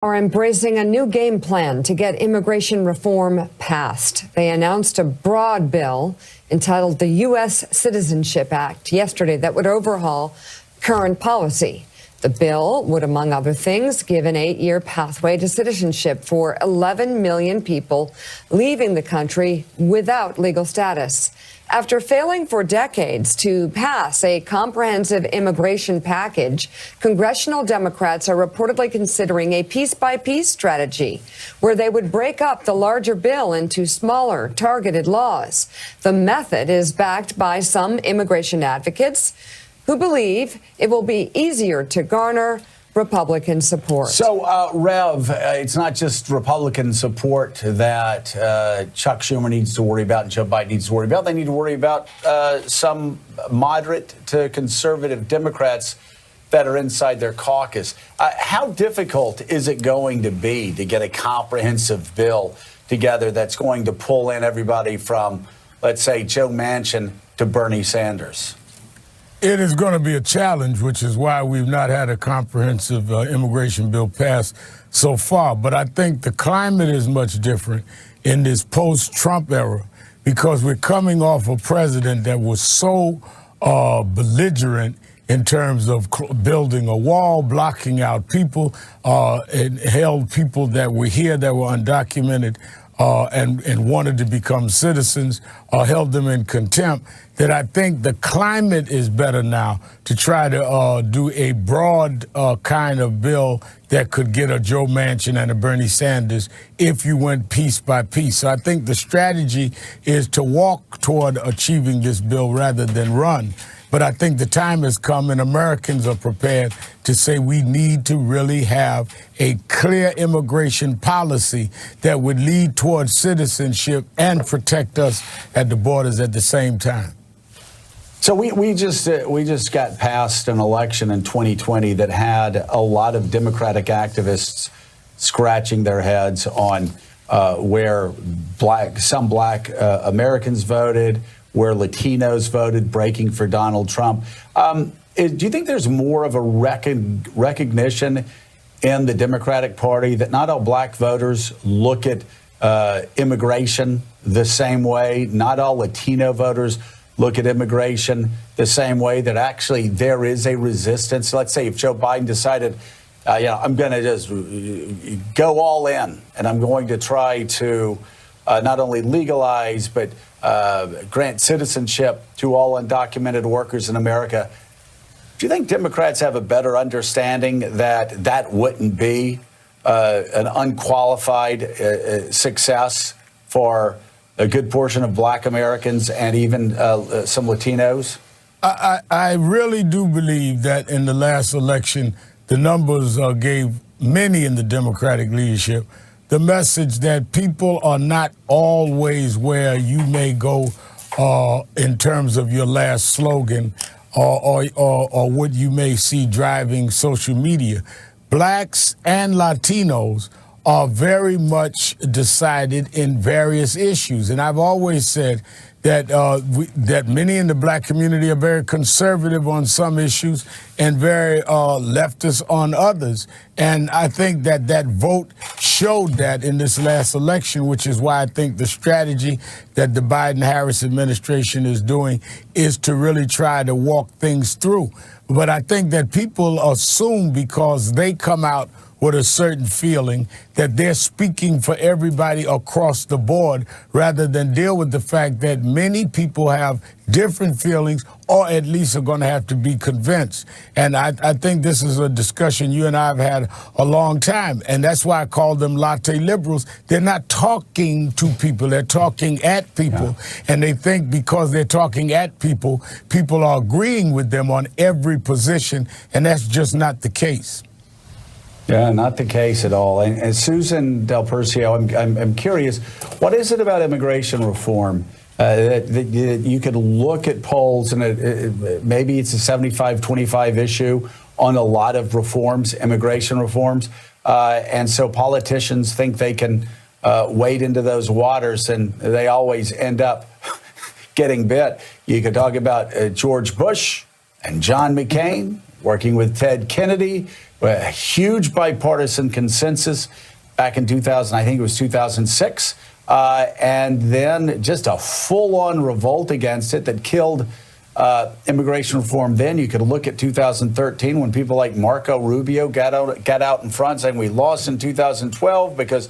Are embracing a new game plan to get immigration reform passed. They announced a broad bill entitled the U.S. Citizenship Act yesterday that would overhaul current policy. The bill would, among other things, give an 8-year pathway to citizenship for 11 million people leaving the country without legal status. After failing for decades to pass a comprehensive immigration package, congressional Democrats are reportedly considering a piece-by-piece strategy where they would break up the larger bill into smaller, targeted laws. The method is backed by some immigration advocates who believe it will be easier to garner Republican support. So, Rev, it's not just Republican support that Chuck Schumer needs to worry about and Joe Biden needs to worry about. They need to worry about some moderate to conservative Democrats that are inside their caucus. How difficult is it going to be to get a comprehensive bill together that's going to pull in everybody from, let's say, Joe Manchin to Bernie Sanders? It is going to be a challenge, which is why we've not had a comprehensive immigration bill passed so far. But I think the climate is much different in this post-Trump era because we're coming off a president that was so belligerent in terms of building a wall, blocking out people, and held people that were here that were undocumented and wanted to become citizens, held them in contempt, that I think the climate is better now to try to do a broad kind of bill that could get a Joe Manchin and a Bernie Sanders if you went piece by piece. So I think the strategy is to walk toward achieving this bill rather than run. But I think the time has come and Americans are prepared to say we need to really have a clear immigration policy that would lead towards citizenship and protect us at the borders at the same time. So we just got past an election in 2020 that had a lot of Democratic activists scratching their heads on where some black Americans voted, where Latinos voted, breaking for Donald Trump. Do you think there's more of a recognition in the Democratic Party that not all black voters look at immigration the same way? Not all Latino voters look at immigration the same way, that actually there is a resistance? Let's say if Joe Biden decided, I'm going to just go all in and I'm going to try to not only legalize, but grant citizenship to all undocumented workers in America. Do you think Democrats have a better understanding that that wouldn't be an unqualified success for a good portion of black Americans and even some Latinos? I really do believe that in the last election, the numbers gave many in the Democratic leadership the message that people are not always where you may go in terms of your last slogan or what you may see driving social media. Blacks and Latinos are very much decided in various issues. And I've always said that that many in the black community are very conservative on some issues and very leftist on others. And I think that that vote showed that in this last election, which is why I think the strategy that the Biden-Harris administration is doing is to really try to walk things through. But I think that people assume because they come out with a certain feeling that they're speaking for everybody across the board rather than deal with the fact that many people have different feelings or at least are going to have to be convinced. And I think this is a discussion you and I have had a long time. And that's why I call them latte liberals. They're not talking to people. They're talking at people. Yeah. And they think because they're talking at people, people are agreeing with them on every position. And that's just not the case. Yeah, not the case at all. And Susan Del Percio, I'm curious, what is it about immigration reform that you could look at polls and maybe it's a 75-25 issue on a lot of reforms, immigration reforms, and so politicians think they can wade into those waters and they always end up getting bit. You could talk about George Bush and John McCain working with Ted Kennedy A huge bipartisan consensus back in 2000, I think it was 2006, and then just a full-on revolt against it that killed immigration reform. Then you could look at 2013 when people like Marco Rubio got out in front saying we lost in 2012 because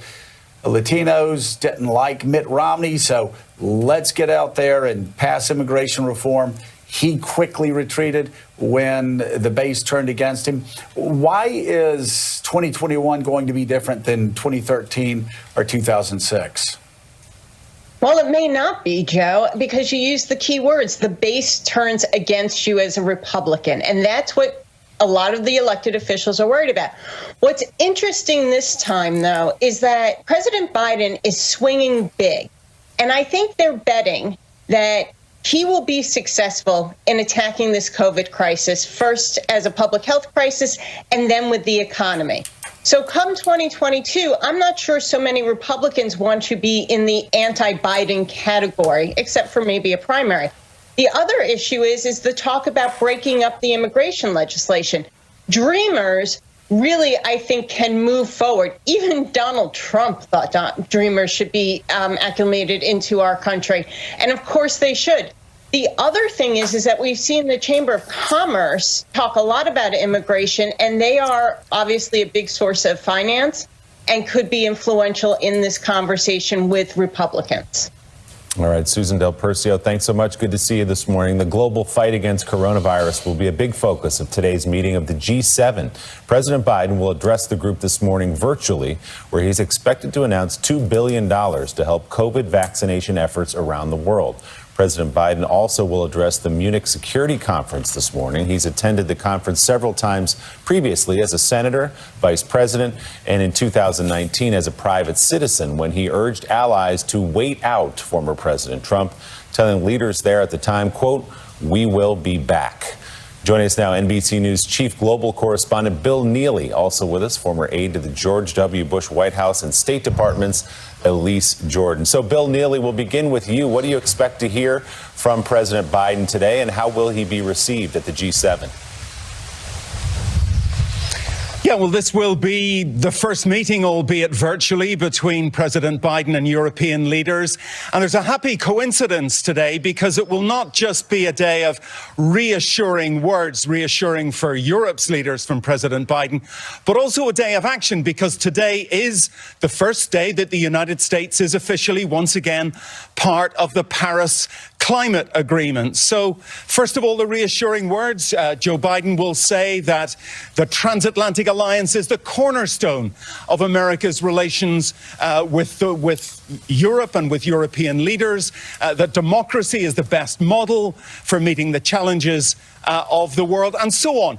Latinos didn't like Mitt Romney, so let's get out there and pass immigration reform. He quickly retreated when the base turned against him. Why is 2021 going to be different than 2013 or 2006? Well, it may not be, Joe, because you use the key words. The base turns against you as a Republican, and that's what a lot of the elected officials are worried about. What's interesting this time, though, is that President Biden is swinging big, and I think they're betting that he will be successful in attacking this COVID crisis, first as a public health crisis and then with the economy. So come 2022, I'm not sure so many Republicans want to be in the anti-Biden category, except for maybe a primary. The other issue is the talk about breaking up the immigration legislation. Dreamers really, I think, can move forward. Even Donald Trump thought Dreamers should be acclimated into our country. And of course they should. The other thing is that we've seen the Chamber of Commerce talk a lot about immigration, and they are obviously a big source of finance and could be influential in this conversation with Republicans. All right, Susan Del Percio, thanks so much. Good to see you this morning. The global fight against coronavirus will be a big focus of today's meeting of the G7. President Biden will address the group this morning virtually, where he's expected to announce $2 billion to help COVID vaccination efforts around the world. President Biden also will address the Munich Security Conference this morning. He's attended the conference several times previously as a senator, vice president, and in 2019 as a private citizen when he urged allies to wait out former President Trump, telling leaders there at the time, quote, "We will be back." Joining us now, NBC News chief global correspondent Bill Neely, also with us, former aide to the George W. Bush White House and State Department's Elise Jordan. So, Bill Neely, we'll begin with you. What do you expect to hear from President Biden today, and how will he be received at the G7? Yeah, well, this will be the first meeting, albeit virtually, between President Biden and European leaders. And there's a happy coincidence today because it will not just be a day of reassuring words, reassuring for Europe's leaders from President Biden, but also a day of action because today is the first day that the United States is officially once again part of the Paris Climate Agreement. So, first of all, the reassuring words. Joe Biden will say that the transatlantic alliance is the cornerstone of America's relations with Europe and with European leaders, that democracy is the best model for meeting the challenges of the world, and so on.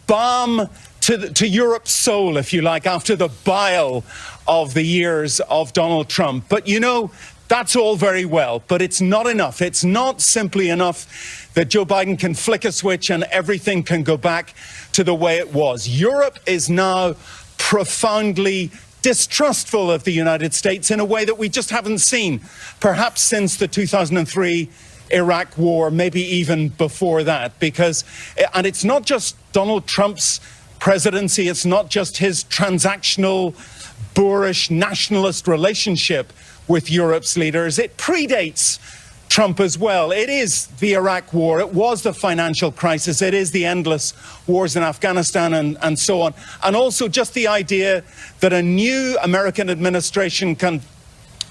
Balm to Europe's soul, if you like, after the bile of the years of Donald Trump. But you know, that's all very well, but it's not enough. It's not simply enough that Joe Biden can flick a switch and everything can go back to the way it was. Europe is now profoundly distrustful of the United States in a way that we just haven't seen, perhaps since the 2003 Iraq war, maybe even before that, and it's not just Donald Trump's presidency, it's not just his transactional, boorish, nationalist relationship with Europe's leaders. It predates Trump as well. It is the Iraq war. It was the financial crisis. It is the endless wars in Afghanistan and so on. And also just the idea that a new American administration can,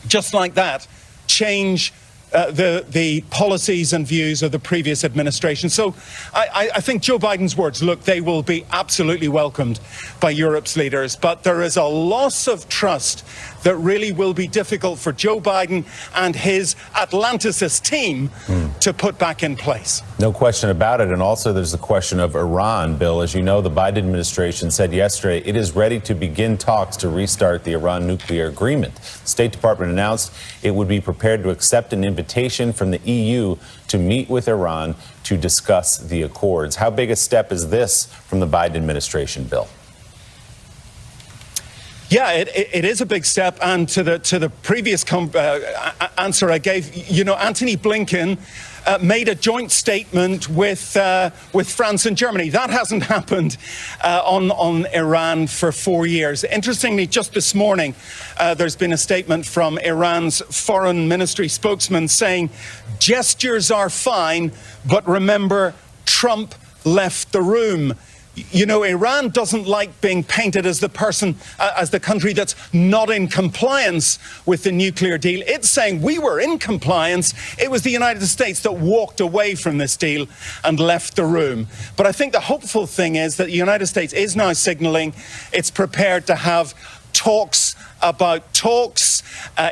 just like that, change the policies and views of the previous administration. So I think Joe Biden's words, look, they will be absolutely welcomed by Europe's leaders, but there is a loss of trust that really will be difficult for Joe Biden and his Atlanticist team to put back in place. No question about it. And also there's the question of Iran, Bill. As you know, the Biden administration said yesterday it is ready to begin talks to restart the Iran nuclear agreement. The State Department announced it would be prepared to accept an invitation from the EU to meet with Iran to discuss the accords. How big a step is this from the Biden administration, Bill? Yeah, it is a big step. And to the previous answer I gave, you know, Antony Blinken made a joint statement with France and Germany. That hasn't happened on Iran for 4 years. Interestingly, just this morning, there's been a statement from Iran's foreign ministry spokesman saying gestures are fine, but remember, Trump left the room. You know, Iran doesn't like being painted as the country that's not in compliance with the nuclear deal. It's saying we were in compliance. It was the United States that walked away from this deal and left the room. But I think the hopeful thing is that the United States is now signaling it's prepared to have talks about talks.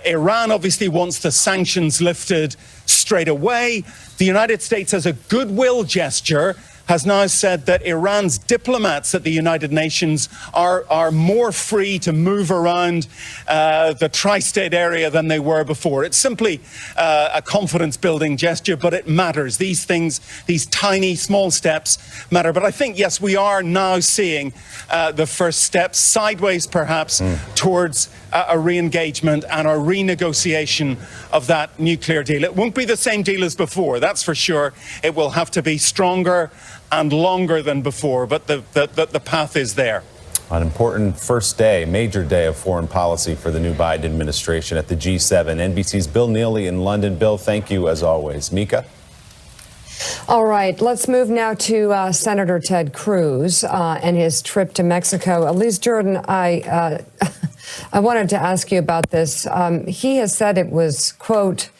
Iran obviously wants the sanctions lifted straight away. The United States, as a goodwill gesture, has now said that Iran's diplomats at the United Nations are more free to move around the tri-state area than they were before. It's simply a confidence-building gesture, but it matters. These things, these tiny, small steps matter. But I think, yes, we are now seeing the first steps, sideways perhaps, towards a re-engagement and a renegotiation of that nuclear deal. It won't be the same deal as before, that's for sure. It will have to be stronger and longer than before, but the path is there. An important first day, major day of foreign policy for the new Biden administration at the G7. NBC's Bill Neely in London. Bill, thank you as always. Mika? All right, let's move now to Senator Ted Cruz and his trip to Mexico. Elise Jordan, I wanted to ask you about this. He has said it was, quote,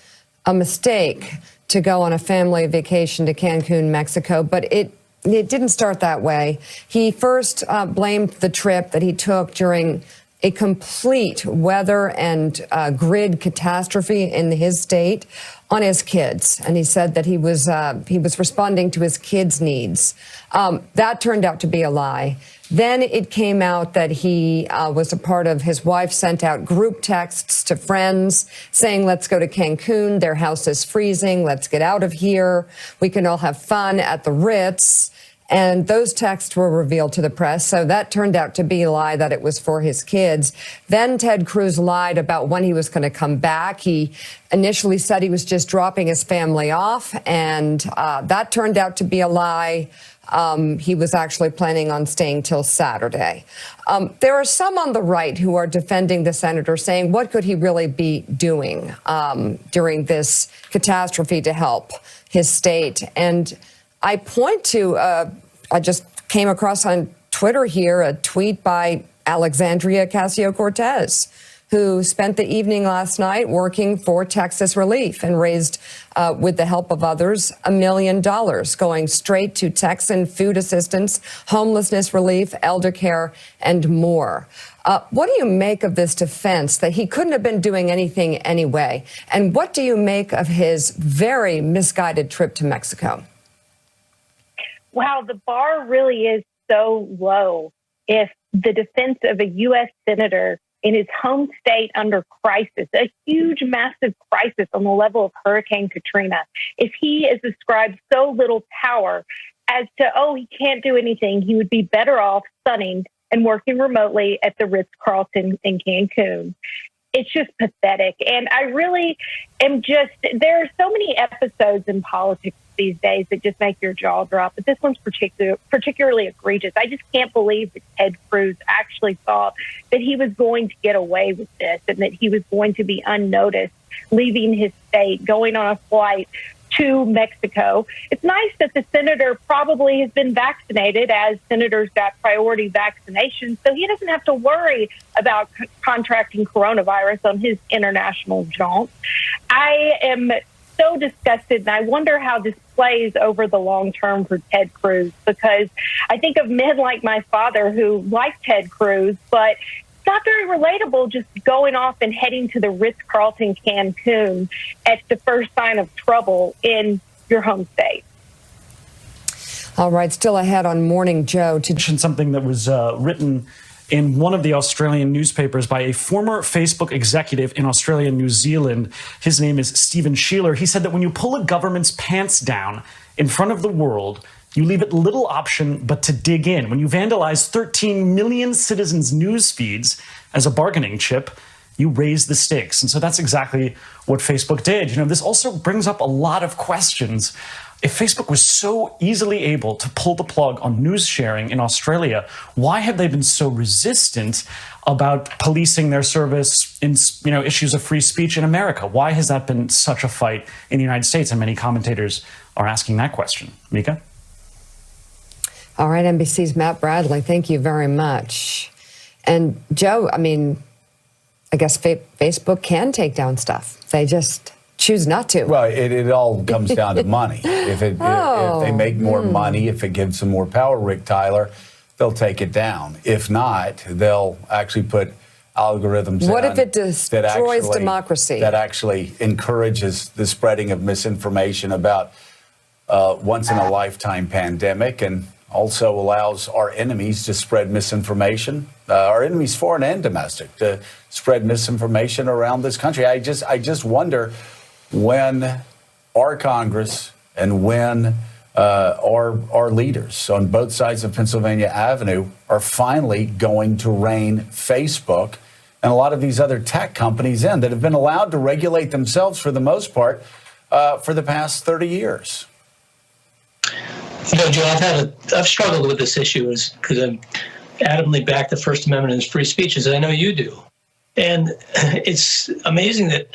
a mistake to go on a family vacation to Cancun, Mexico, but it didn't start that way. He first blamed the trip that he took during a complete weather and grid catastrophe in his state on his kids, and he said that he was responding to his kids' needs. That turned out to be a lie. Then it came out that he was a part of, his wife sent out group texts to friends saying, let's go to Cancun, their house is freezing, let's get out of here, we can all have fun at the Ritz. And those texts were revealed to the press, so that turned out to be a lie, that it was for his kids. Then Ted Cruz lied about when he was going to come back. He initially said he was just dropping his family off, and that turned out to be a lie. He was actually planning on staying till Saturday. There are some on the right who are defending the senator, saying, what could he really be doing during this catastrophe to help his state? And I point to, I just came across on Twitter here a tweet by Alexandria Ocasio-Cortez, who spent the evening last night working for Texas Relief and raised, with the help of others, $1 million going straight to Texan food assistance, homelessness relief, elder care, and more. What do you make of this defense that he couldn't have been doing anything anyway? And what do you make of his very misguided trip to Mexico? Wow, the bar really is so low if the defense of a U.S. senator in his home state under crisis, a huge, massive crisis on the level of Hurricane Katrina, if he is ascribed so little power as to, oh, he can't do anything, he would be better off sunning and working remotely at the Ritz-Carlton in Cancun. It's just pathetic. And I really am there are so many episodes in politics these days that just make your jaw drop. But this one's particularly egregious. I just can't believe that Ted Cruz actually thought that he was going to get away with this and that he was going to be unnoticed, leaving his state, going on a flight to Mexico. It's nice that the senator probably has been vaccinated, as senators got priority vaccinations, so he doesn't have to worry about contracting coronavirus on his international jaunt. I am so disgusted, and I wonder how this plays over the long term for Ted Cruz, because I think of men like my father who like Ted Cruz, but it's not very relatable just going off and heading to the Ritz-Carlton Cancun at the first sign of trouble in your home state. All right, still ahead on Morning Joe. Something that was written in one of the Australian newspapers by a former Facebook executive in Australia and New Zealand. His name is Stephen Sheeler. He said that when you pull a government's pants down in front of the world, you leave it little option but to dig in. When you vandalize 13 million citizens' news feeds as a bargaining chip, you raise the stakes. And so that's exactly what Facebook did. This also brings up a lot of questions. If Facebook was so easily able to pull the plug on news sharing in Australia, why have they been so resistant about policing their service in issues of free speech in America? Why has that been such a fight in the United States? And many commentators are asking that question. Mika? All right, NBC's Matt Bradley, thank you very much. And Joe, I guess Facebook can take down stuff. They just choose not to. Well, it all comes down to money. If they make more money, if it gives them more power, Rick Tyler, they'll take it down. If not, they'll actually put algorithms What in if it destroys democracy? That actually encourages the spreading of misinformation about once-in-a-lifetime pandemic, and also allows our enemies to spread misinformation, our enemies foreign and domestic, to spread misinformation around this country. I just wonder when our Congress and when our leaders on both sides of Pennsylvania Avenue are finally going to rein Facebook and a lot of these other tech companies in that have been allowed to regulate themselves for the most part for the past 30 years. Joe, I've struggled with this issue because I'm adamantly back the First Amendment and free speech, as I know you do. And it's amazing that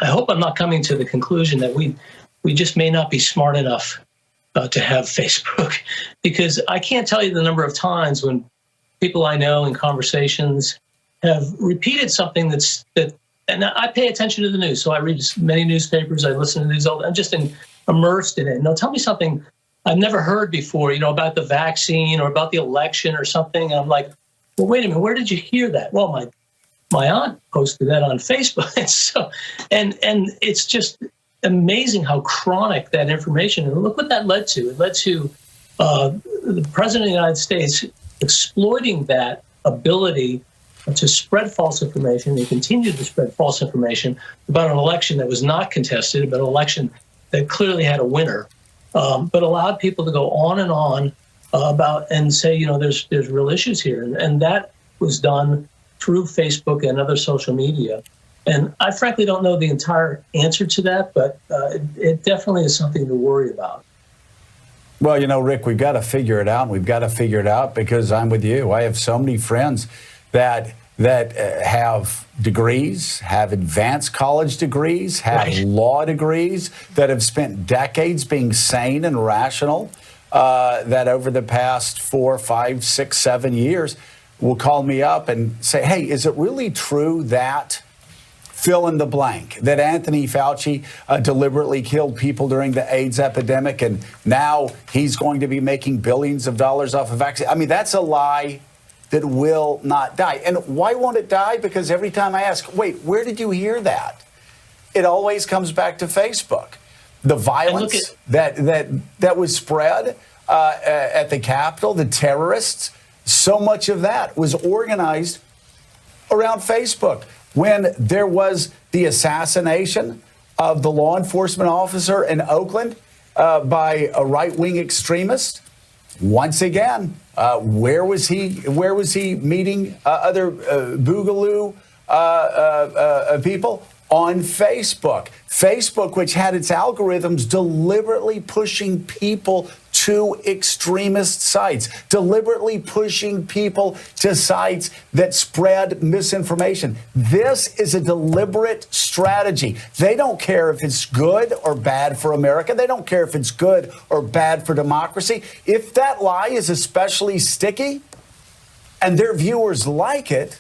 I hope I'm not coming to the conclusion that we just may not be smart enough to have Facebook, because I can't tell you the number of times when people I know in conversations have repeated something and I pay attention to the news. So I read many newspapers, I listen to news, I'm just immersed in it. And they'll tell me something I've never heard before, about the vaccine or about the election or something. And I'm like, well, wait a minute, where did you hear that? Well, my aunt posted that on Facebook. And it's just amazing how chronic that information is. And look what that led to. It led to the President of the United States exploiting that ability to spread false information. They continued to spread false information about an election that was not contested, about an election that clearly had a winner, but allowed people to go on and on about and say, there's real issues here. And that was done through Facebook and other social media. And I frankly don't know the entire answer to that, but it definitely is something to worry about. Well, Rick, we've got to figure it out. And we've got to figure it out because I'm with you. I have so many friends that have degrees, have advanced college degrees, have law degrees, that have spent decades being sane and rational, that over the past 4, 5, 6, 7 years will call me up and say, hey, is it really true that fill in the blank, that Anthony Fauci deliberately killed people during the AIDS epidemic and now he's going to be making billions of dollars off of vaccine? That's a lie that will not die. And why won't it die? Because every time I ask, wait, where did you hear that? It always comes back to Facebook. The violence that was spread at the Capitol, the terrorists, so much of that was organized around Facebook. When there was the assassination of the law enforcement officer in Oakland by a right-wing extremist, once again, where was he meeting other boogaloo people? On Facebook. Facebook, which had its algorithms deliberately pushing people to extremist sites, deliberately pushing people to sites that spread misinformation. This is a deliberate strategy. They don't care if it's good or bad for America. They don't care if it's good or bad for democracy. If that lie is especially sticky and their viewers like it,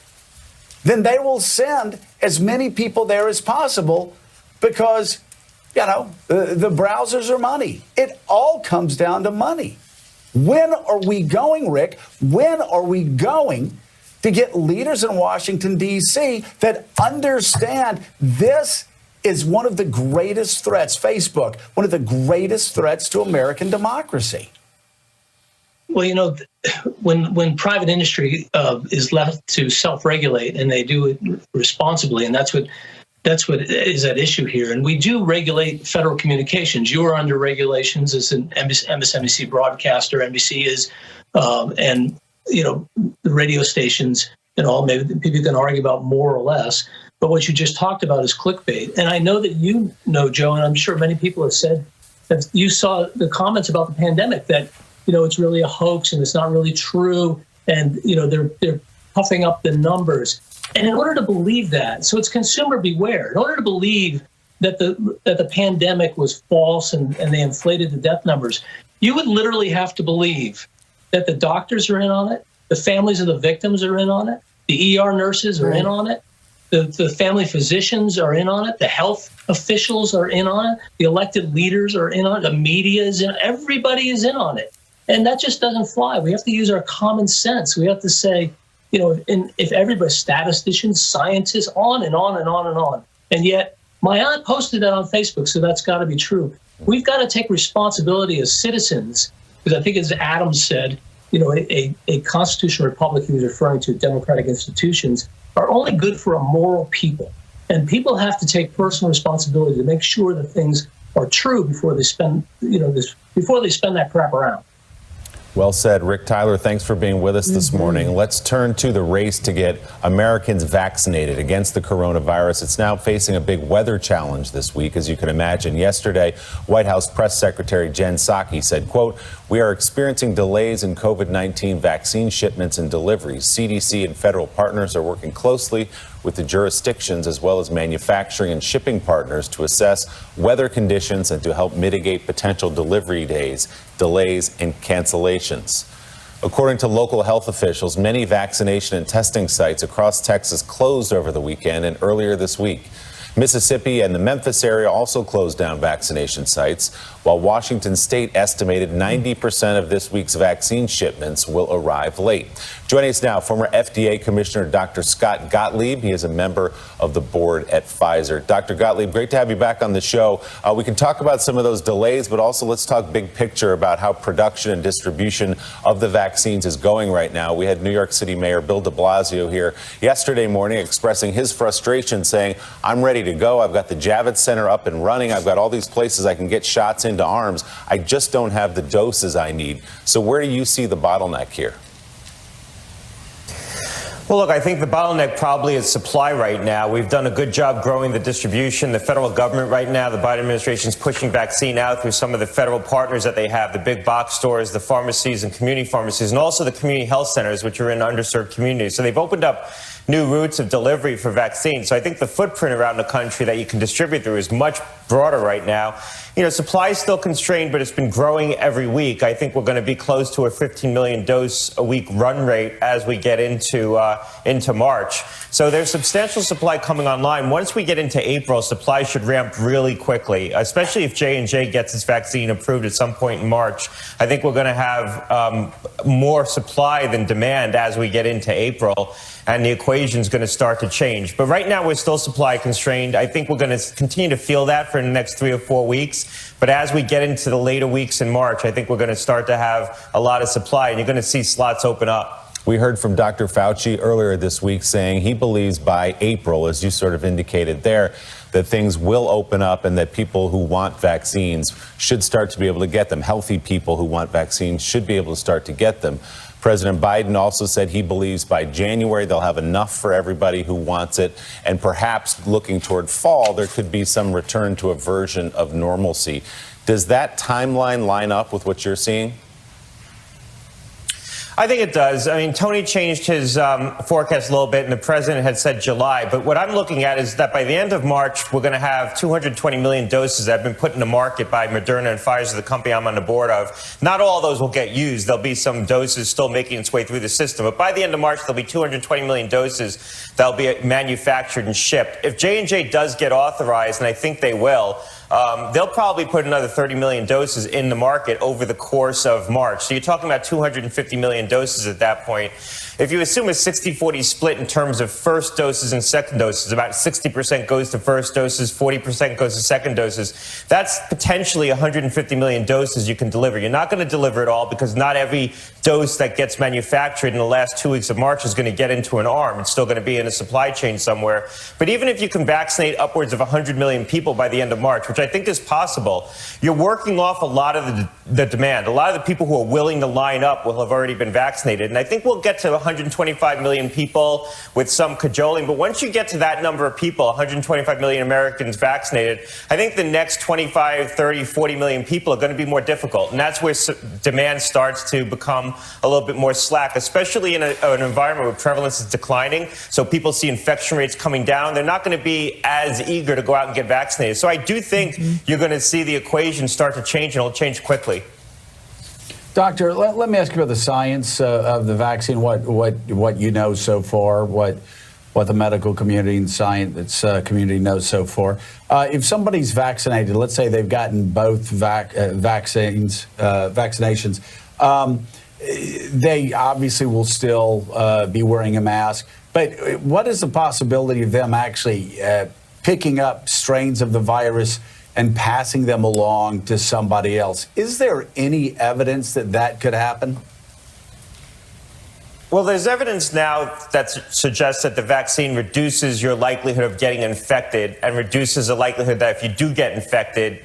then they will send as many people there as possible because, the browsers are money. It all comes down to money. When are we going, Rick? When are we going to get leaders in Washington, D.C. that understand this is one of the greatest threats, Facebook, one of the greatest threats to American democracy? Well, when private industry is left to self-regulate and they do it responsibly, and that's what is at issue here. And we do regulate federal communications. You are under regulations as an MSNBC broadcaster. NBC is, and the radio stations maybe people can argue about more or less. But what you just talked about is clickbait. And I know that you know, Joe, and I'm sure many people have said that you saw the comments about the pandemic that, it's really a hoax and it's not really true. And, they're puffing up the numbers. And in order to believe that, so it's consumer beware. In order to believe that the pandemic was false and they inflated the death numbers, you would literally have to believe that the doctors are in on it, the families of the victims are in on it, the ER nurses are in on it, the family physicians are in on it, the health officials are in on it, the elected leaders are in on it, the media is in, everybody is in on it. And that just doesn't fly. We have to use our common sense. We have to say, if everybody, statisticians, scientists, on and on and on and on. And yet, my aunt posted that on Facebook, so that's got to be true. We've got to take responsibility as citizens, because I think, as Adam said, a constitutional republic he was referring to, democratic institutions, are only good for a moral people. And people have to take personal responsibility to make sure that things are true before they spend, before they spend that crap around. Well said. Rick Tyler, thanks for being with us this morning. Let's turn to the race to get Americans vaccinated against the coronavirus. It's now facing a big weather challenge this week, as you can imagine. Yesterday, White House Press Secretary Jen Psaki said, quote, "We are experiencing delays in COVID-19 vaccine shipments and deliveries. CDC and federal partners are working closely with the jurisdictions as well as manufacturing and shipping partners to assess weather conditions and to help mitigate potential delivery delays and cancellations." According to local health officials, many vaccination and testing sites across Texas closed over the weekend and earlier this week. Mississippi and the Memphis area also closed down vaccination sites, while Washington State estimated 90% of this week's vaccine shipments will arrive late. Joining us now, former FDA Commissioner Dr. Scott Gottlieb. He is a member of the board at Pfizer. Dr. Gottlieb, great to have you back on the show. We can talk about some of those delays, but also let's talk big picture about how production and distribution of the vaccines is going right now. We had New York City Mayor Bill de Blasio here yesterday morning expressing his frustration, saying, "I'm ready to go. I've got the Javits Center up and running. I've got all these places I can get shots into arms. I just don't have the doses I need." So where do you see the bottleneck here? Well, look, I think the bottleneck probably is supply right now. We've done a good job growing the distribution. The federal government right now, the Biden administration is pushing vaccine out through some of the federal partners that they have, the big box stores, the pharmacies and community pharmacies, and also the community health centers, which are in underserved communities. So they've opened up new routes of delivery for vaccines. So I think the footprint around the country that you can distribute through is much broader right now. Supply is still constrained, but it's been growing every week. I think we're going to be close to a 15 million dose a week run rate as we get into March. So there's substantial supply coming online. Once we get into April, supply should ramp really quickly, especially if J&J gets its vaccine approved at some point in March. I think we're going to have more supply than demand as we get into April, and the equation is going to start to change. But right now, we're still supply constrained. I think we're going to continue to feel that for the next 3 or 4 weeks. But as we get into the later weeks in March, I think we're going to start to have a lot of supply, and you're going to see slots open up. We heard from Dr. Fauci earlier this week saying he believes by April, as you sort of indicated there, that things will open up and that people who want vaccines should start to be able to get them. Healthy people who want vaccines should be able to start to get them. President Biden also said he believes by January they'll have enough for everybody who wants it, and perhaps looking toward fall, there could be some return to a version of normalcy. Does that timeline line up with what you're seeing? I think it does. I mean, Tony changed his forecast a little bit, and the president had said July. But what I'm looking at is that by the end of March, we're going to have 220 million doses that have been put in the market by Moderna and Pfizer, the company I'm on the board of. Not all of those will get used. There'll be some doses still making its way through the system. But by the end of March, there'll be 220 million doses that'll be manufactured and shipped. If J&J does get authorized, and I think they will, they'll probably put another 30 million doses in the market over the course of March. So you're talking about 250 million doses at that point. If you assume a 60-40 split in terms of first doses and second doses, about 60% goes to first doses, 40% goes to second doses, that's potentially 150 million doses you can deliver. You're not going to deliver it all because not every dose that gets manufactured in the last 2 weeks of March is going to get into an arm. It's still going to be in a supply chain somewhere. But even if you can vaccinate upwards of 100 million people by the end of March, which I think is possible, you're working off a lot of the demand. A lot of the people who are willing to line up will have already been vaccinated. And I think we'll get to 125 million people with some cajoling. But once you get to that number of people, 125 million Americans vaccinated, I think the next 25, 30, 40 million people are going to be more difficult. And that's where demand starts to become a little bit more slack, especially in an environment where prevalence is declining. So people see infection rates coming down. They're not going to be as eager to go out and get vaccinated. So I do think you're going to see the equation start to change, and it'll change quickly. Doctor, let me ask you about the science of the vaccine, what you know so far, what the medical community and science community knows so far. If somebody's vaccinated, let's say they've gotten both vaccinations, they obviously will still be wearing a mask. But what is the possibility of them actually picking up strains of the virus and passing them along to somebody else? Is there any evidence that that could happen? Well, there's evidence now that suggests that the vaccine reduces your likelihood of getting infected and reduces the likelihood that if you do get infected,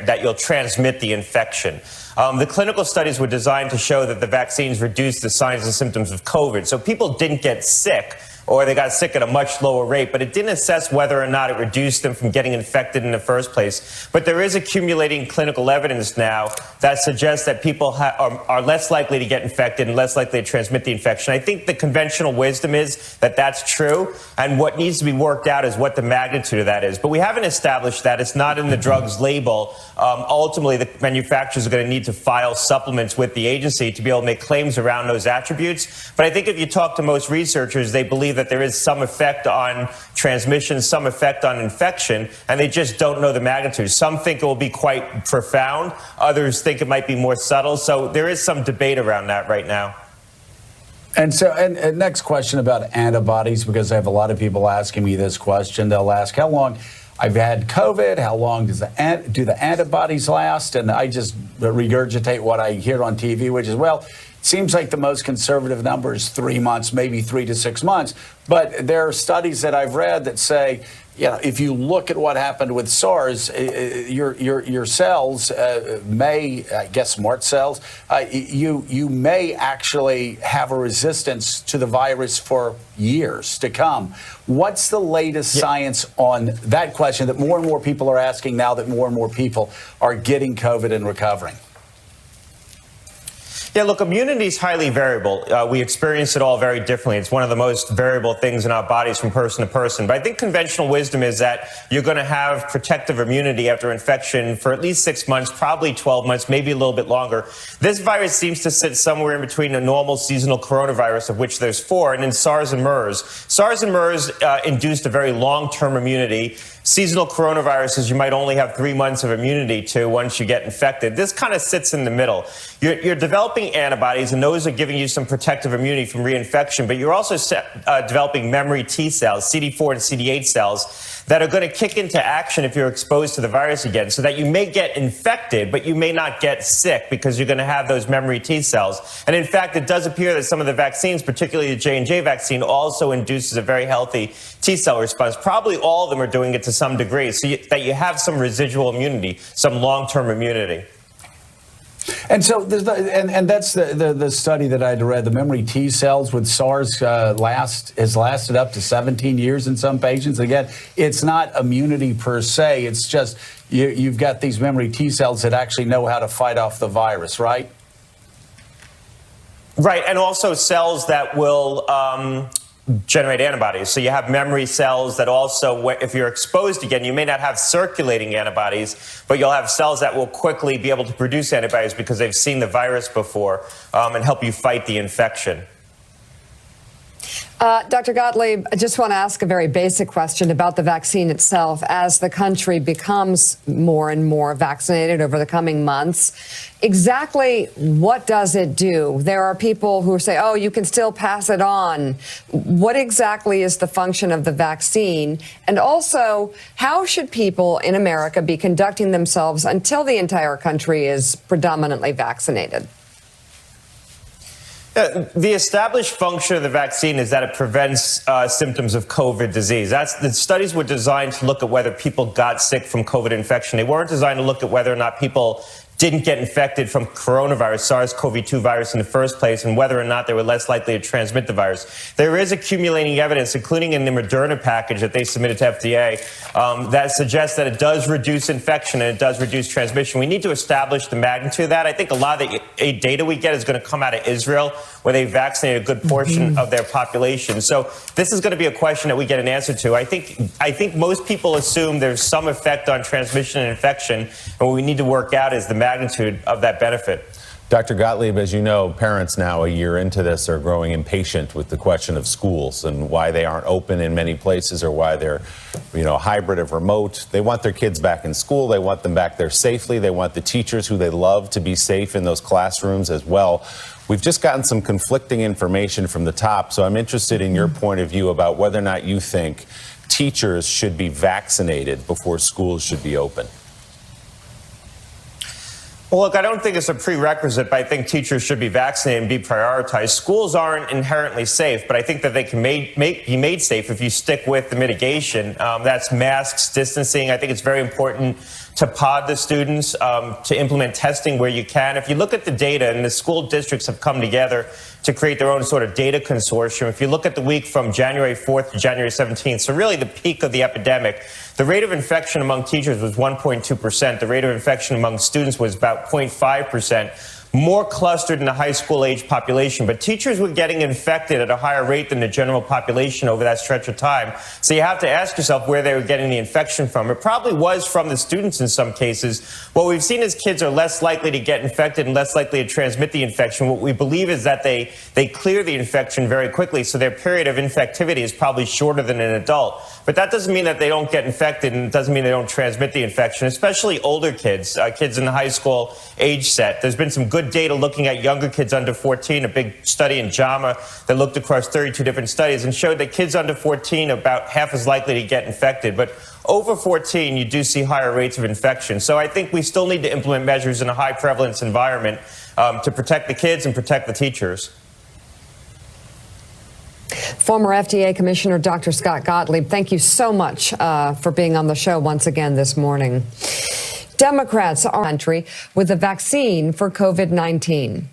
that you'll transmit the infection. The clinical studies were designed to show that the vaccines reduced the signs and symptoms of COVID. So people didn't get sick, or they got sick at a much lower rate, but it didn't assess whether or not it reduced them from getting infected in the first place. But there is accumulating clinical evidence now that suggests that people are less likely to get infected and less likely to transmit the infection. I think the conventional wisdom is that that's true, and what needs to be worked out is what the magnitude of that is. But we haven't established that. It's not in the drug's label. Ultimately, the manufacturers are going to need to file supplements with the agency to be able to make claims around those attributes. But I think if you talk to most researchers, they believe that there is some effect on transmission, some effect on infection, and they just don't know the magnitude. Some think it will be quite profound. Others think it might be more subtle. So there is some debate around that right now. And so, and next question about antibodies, because I have a lot of people asking me this question. They'll ask, how long I've had COVID, how long do the antibodies last? And I just regurgitate what I hear on TV, which is, well, seems like the most conservative number is 3 months, maybe 3 to 6 months. But there are studies that I've read that say, if you look at what happened with SARS, your cells may, I guess, smart cells, you may actually have a resistance to the virus for years to come. What's the latest science on that question that more and more people are asking now that more and more people are getting COVID and recovering? Yeah, look, immunity is highly variable. We experience it all very differently. It's one of the most variable things in our bodies from person to person. But I think conventional wisdom is that you're going to have protective immunity after infection for at least 6 months, probably 12 months, maybe a little bit longer. This virus seems to sit somewhere in between a normal seasonal coronavirus, of which there's 4, and then SARS and MERS. SARS and MERS induced a very long-term immunity. Seasonal coronaviruses, you might only have 3 months of immunity to once you get infected. This kind of sits in the middle. You're developing antibodies, and those are giving you some protective immunity from reinfection, but you're also developing memory T cells, CD4 and CD8 cells, that are going to kick into action if you're exposed to the virus again, so that you may get infected, but you may not get sick because you're going to have those memory T cells. And in fact, it does appear that some of the vaccines, particularly the J&J vaccine, also induces a very healthy T cell response. Probably all of them are doing it to some degree, so that you have some residual immunity, some long-term immunity. And so, and that's the study that I'd read. The memory T cells with SARS has lasted up to 17 years in some patients. Again, it's not immunity per se. It's just you've got these memory T cells that actually know how to fight off the virus, right? Right, and also cells that will generate antibodies. So you have memory cells that also, if you're exposed again, you may not have circulating antibodies, but you'll have cells that will quickly be able to produce antibodies because they've seen the virus before and help you fight the infection. Dr. Gottlieb, I just want to ask a very basic question about the vaccine itself. As the country becomes more and more vaccinated over the coming months, exactly what does it do? There are people who say, oh, you can still pass it on. What exactly is the function of the vaccine? And also, how should people in America be conducting themselves until the entire country is predominantly vaccinated? The established function of the vaccine is that it prevents symptoms of COVID disease. The studies were designed to look at whether people got sick from COVID infection. They weren't designed to look at whether or not people didn't get infected from coronavirus, SARS-CoV-2 virus in the first place, and whether or not they were less likely to transmit the virus. There is accumulating evidence, including in the Moderna package that they submitted to FDA, that suggests that it does reduce infection and it does reduce transmission. We need to establish the magnitude of that. I think a lot of the data we get is going to come out of Israel, where they vaccinated a good portion of their population. So this is going to be a question that we get an answer to. I think most people assume there's some effect on transmission and infection, and what we need to work out is the magnitude of that benefit. Dr. Gottlieb, as you know, parents now a year into this are growing impatient with the question of schools and why they aren't open in many places or why they're, hybrid of remote. They want their kids back in school. They want them back there safely. They want the teachers who they love to be safe in those classrooms as well. We've just gotten some conflicting information from the top, so I'm interested in your point of view about whether or not you think teachers should be vaccinated before schools should be open. Well, look, I don't think it's a prerequisite, but I think teachers should be vaccinated and be prioritized. Schools aren't inherently safe, but I think that they can be made safe if you stick with the mitigation. That's masks, distancing. I think it's very important to pod the students, to implement testing where you can. If you look at the data, and the school districts have come together to create their own sort of data consortium. If you look at the week from January 4th to January 17th, so really the peak of the epidemic, the rate of infection among teachers was 1.2%. The rate of infection among students was about 0.5%. More clustered in the high school age population, but teachers were getting infected at a higher rate than the general population over that stretch of time. So you have to ask yourself where they were getting the infection from. It probably was from the students in some cases. What we've seen is kids are less likely to get infected and less likely to transmit the infection. What we believe is that they clear the infection very quickly, so their period of infectivity is probably shorter than an adult. But that doesn't mean that they don't get infected, and it doesn't mean they don't transmit the infection, especially older kids, kids in the high school age set. There's been some good data looking at younger kids under 14, a big study in JAMA that looked across 32 different studies and showed that kids under 14 are about half as likely to get infected. But over 14, you do see higher rates of infection. So I think we still need to implement measures in a high prevalence environment to protect the kids and protect the teachers. Former FDA Commissioner Dr. Scott Gottlieb, thank you so much for being on the show once again this morning. Democrats are in the country with a vaccine for COVID-19.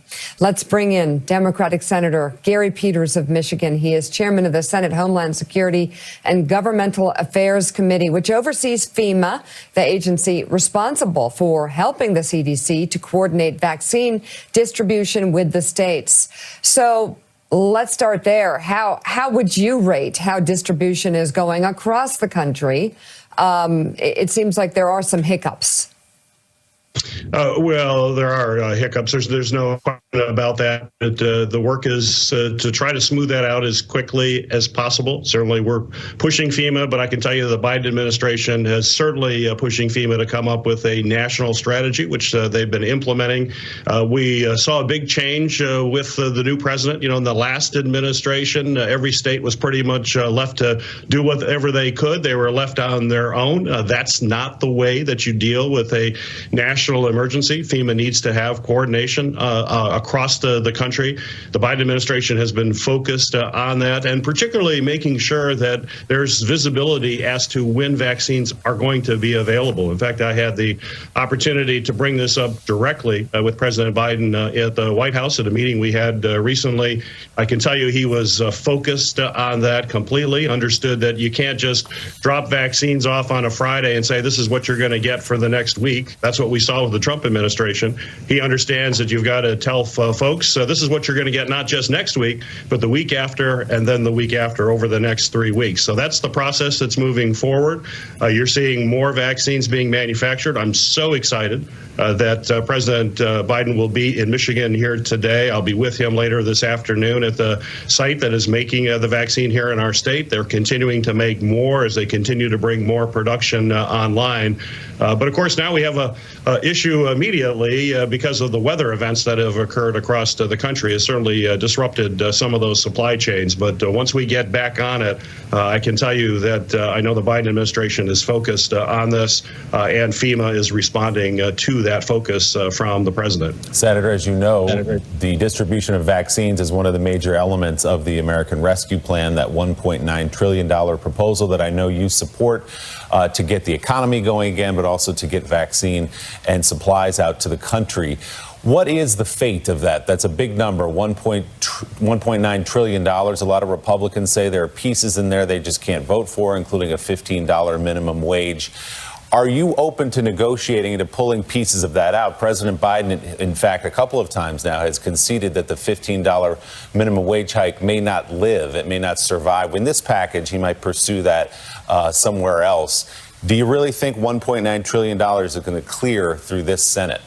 Let's bring in Democratic Senator Gary Peters of Michigan. He is chairman of the Senate Homeland Security and Governmental Affairs Committee, which oversees FEMA, the agency responsible for helping the CDC to coordinate vaccine distribution with the states. So let's start there. How would you rate how distribution is going across the country? It seems like there are some hiccups. Well, there are hiccups. There's no question about that. The work is to try to smooth that out as quickly as possible. Certainly, we're pushing FEMA, but I can tell you the Biden administration is certainly pushing FEMA to come up with a national strategy, which they've been implementing. We saw a big change with the new president. In the last administration, every state was pretty much left to do whatever they could. They were left on their own. That's not the way that you deal with a national emergency. FEMA needs to have coordination across the country. The Biden administration has been focused on that, and particularly making sure that there's visibility as to when vaccines are going to be available. In fact, I had the opportunity to bring this up directly with President Biden at the White House at a meeting we had recently. I can tell you he was focused on that completely, understood that you can't just drop vaccines off on a Friday and say, this is what you're going to get for the next week. That's what we saw with the Trump administration. He understands that you've got to tell folks, this is what you're going to get not just next week, but the week after, and then the week after, over the next 3 weeks. So that's the process that's moving forward. You're seeing more vaccines being manufactured. I'm so excited that President Biden will be in Michigan here today. I'll be with him later this afternoon at the site that is making the vaccine here in our state. They're continuing to make more as they continue to bring more production online. But of course, now we have issue immediately because of the weather events that have occurred across the country has certainly disrupted some of those supply chains. But once we get back on it, I can tell you that I know the Biden administration is focused on this, and FEMA is responding to that focus from the president. Senator, as you know, the distribution of vaccines is one of the major elements of the American Rescue Plan, that $1.9 trillion proposal that I know you support to get the economy going again, but also to get vaccine and supplies out to the country. What is the fate of that? That's a big number, $1.9 trillion. A lot of Republicans say there are pieces in there they just can't vote for, including a $15 minimum wage. Are you open to negotiating and to pulling pieces of that out? President Biden, in fact, a couple of times now has conceded that the $15 minimum wage hike may not live. It may not survive. In this package, he might pursue that somewhere else. Do you really think $1.9 trillion is going to clear through this Senate?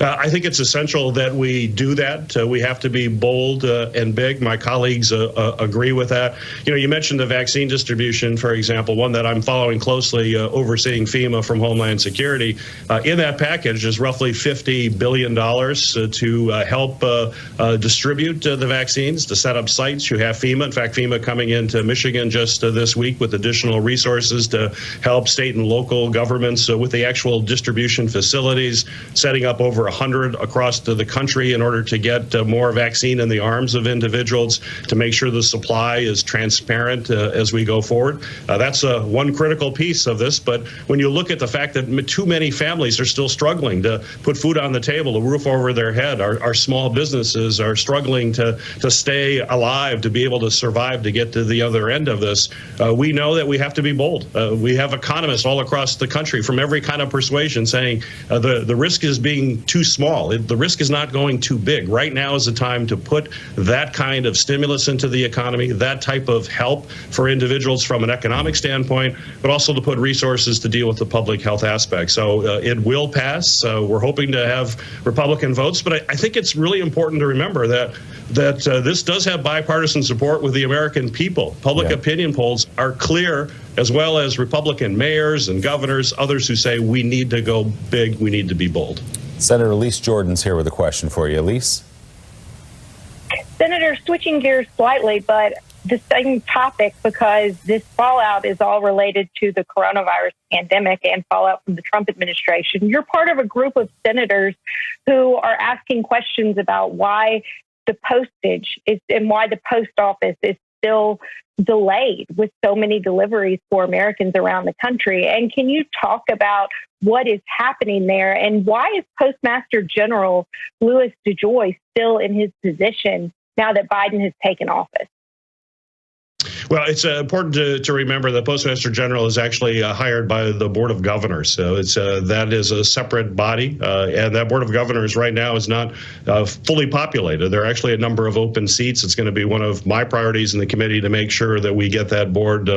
I think it's essential that we do that. We have to be bold and big. My colleagues agree with that. You know, you mentioned the vaccine distribution, for example, one that I'm following closely, overseeing FEMA from Homeland Security. In that package is roughly $50 billion to help distribute the vaccines, to set up sites. You have FEMA. In fact, FEMA coming into Michigan just this week with additional resources to help state and local governments with the actual distribution facilities, setting up over 100 across the country in order to get more vaccine in the arms of individuals, to make sure the supply is transparent as we go forward. That's one critical piece of this. But when you look at the fact that too many families are still struggling to put food on the table, a roof over their head, our small businesses are struggling to stay alive, to be able to survive, to get to the other end of this, we know that we have to be bold. We have economists all across the country from every kind of persuasion saying the risk is being too small. The risk is not going too big. Right now is the time to put that kind of stimulus into the economy, that type of help for individuals from an economic standpoint, but also to put resources to deal with the public health aspect. So it will pass. We're hoping to have Republican votes, but I think it's really important to remember that this does have bipartisan support with the American people. Public opinion polls are clear, as well as Republican mayors and governors, others who say we need to go big, we need to be bold. Senator Elise Jordan's here with a question for you. Elise? Senator, switching gears slightly, but the same topic, because this fallout is all related to the coronavirus pandemic and fallout from the Trump administration. You're part of a group of senators who are asking questions about why the postage is and why the post office is still delayed with so many deliveries for Americans around the country. And can you talk about what is happening there, and why is Postmaster General Louis DeJoy still in his position now that Biden has taken office? Well, it's important to remember that Postmaster General is actually hired by the Board of Governors. So that is a separate body, and that Board of Governors right now is not fully populated. There are actually a number of open seats. It's going to be one of my priorities in the committee to make sure that we get that board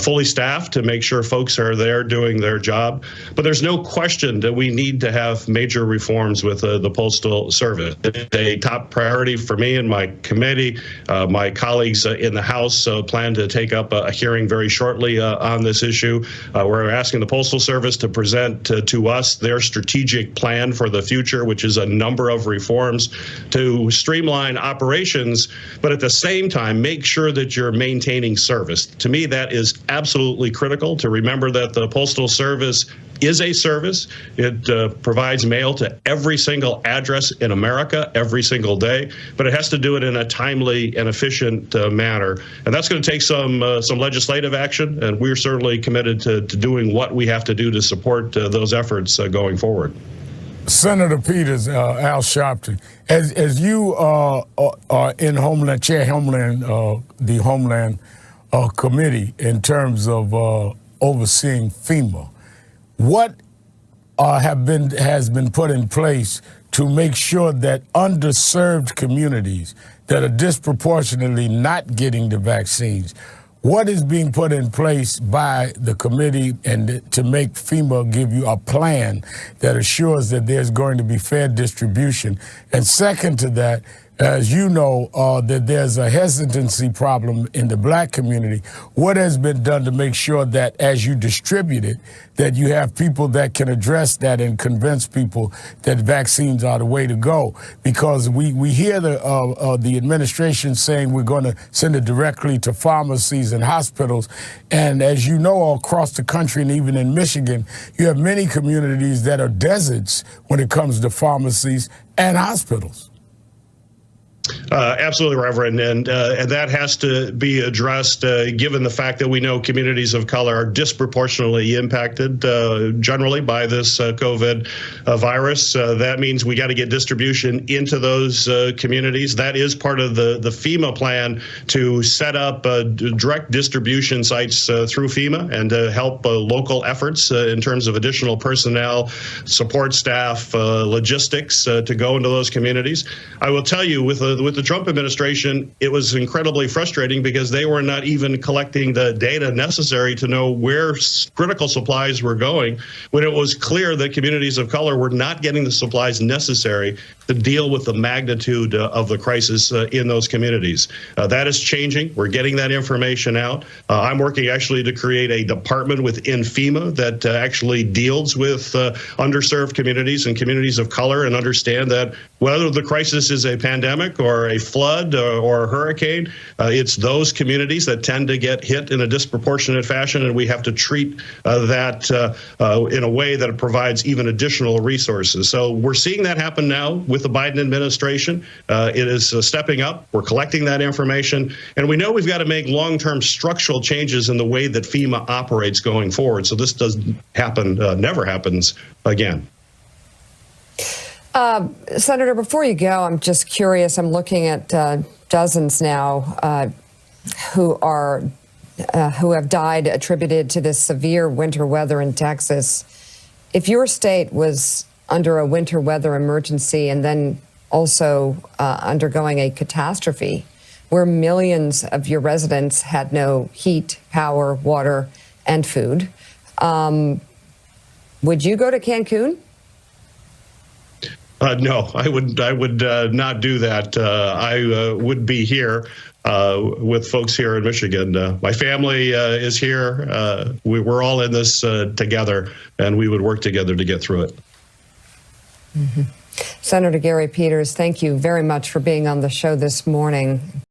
fully staffed, to make sure folks are there doing their job. But there's no question that we need to have major reforms with the Postal Service. It's a top priority for me and my committee. My colleagues in the House plan to take up a hearing very shortly on this issue. We're asking the Postal Service to present to us their strategic plan for the future, which is a number of reforms to streamline operations, but at the same time, make sure that you're maintaining service. To me, that is absolutely critical, to remember that the Postal Service is a service. It provides mail to every single address in America every single day, but it has to do it in a timely and efficient manner. And that's going to take some legislative action, and we're certainly committed to doing what we have to do to support those efforts going forward. Senator Peters, Al Sharpton, as you are in Homeland, Chair Homeland, the Homeland Committee in terms of overseeing FEMA, what has been put in place to make sure that underserved communities that are disproportionately not getting the vaccines, what is being put in place by the committee and to make FEMA give you a plan that assures that there's going to be fair distribution? And second to that, As you know, that there's a hesitancy problem in the black community. What has been done to make sure that as you distribute it, that you have people that can address that and convince people that vaccines are the way to go? Because we hear the administration saying we're going to send it directly to pharmacies and hospitals. And as you know, all across the country and even in Michigan, you have many communities that are deserts when it comes to pharmacies and hospitals. Absolutely, Reverend, and that has to be addressed given the fact that we know communities of color are disproportionately impacted generally by this COVID virus. That means we got to get distribution into those communities. That is part of the FEMA plan to set up direct distribution sites through FEMA and to help local efforts in terms of additional personnel, support staff, logistics to go into those communities. I will tell you, with the Trump administration, it was incredibly frustrating because they were not even collecting the data necessary to know where critical supplies were going, when it was clear that communities of color were not getting the supplies necessary to deal with the magnitude of the crisis in those communities. That is changing. We're getting that information out. I'm working actually to create a department within FEMA that actually deals with underserved communities and communities of color, and understand that whether the crisis is a pandemic or a flood or a hurricane, it's those communities that tend to get hit in a disproportionate fashion, and we have to treat that in a way that it provides even additional resources. So we're seeing that happen now with the Biden administration. It is stepping up. We're collecting that information, and we know we've got to make long-term structural changes in the way that FEMA operates going forward. So this doesn't happen, never happens again. Senator, before you go, I'm just curious. I'm looking at dozens now who have died attributed to this severe winter weather in Texas. If your state was under a winter weather emergency and then also undergoing a catastrophe where millions of your residents had no heat, power, water, and food, would you go to Cancun? No, I would not do that. I would be here with folks here in Michigan. My family is here. We're all in this together, and we would work together to get through it. Mm-hmm. Senator Gary Peters, thank you very much for being on the show this morning.